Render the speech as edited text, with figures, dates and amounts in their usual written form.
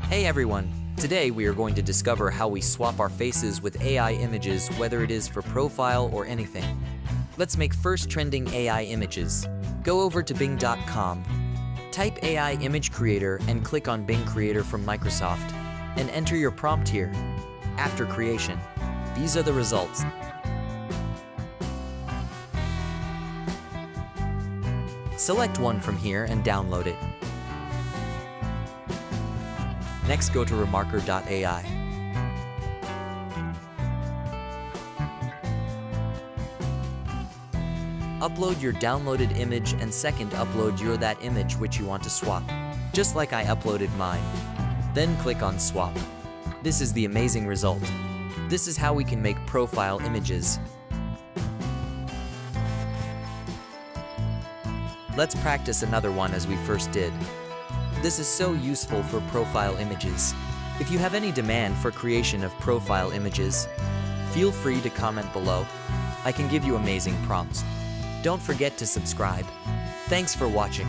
Hey everyone! Today we are going to discover how we swap our faces with AI images, whether it is for profile or anything. Let's make first trending AI images. Go over to Bing.com, type AI image creator and click on Bing Creator from Microsoft, and enter your prompt here. After creation, these are the results. Select one from here and download it. Next, go to remarker.ai. Upload your downloaded image and second upload that image which you want to swap, just like I uploaded mine. Then click on swap. This is the amazing result. This is how we can make profile images. Let's practice another one as we first did. This is so useful for profile images. If you have any demand for creation of profile images, feel free to comment below. I can give you amazing prompts. Don't forget to subscribe. Thanks for watching.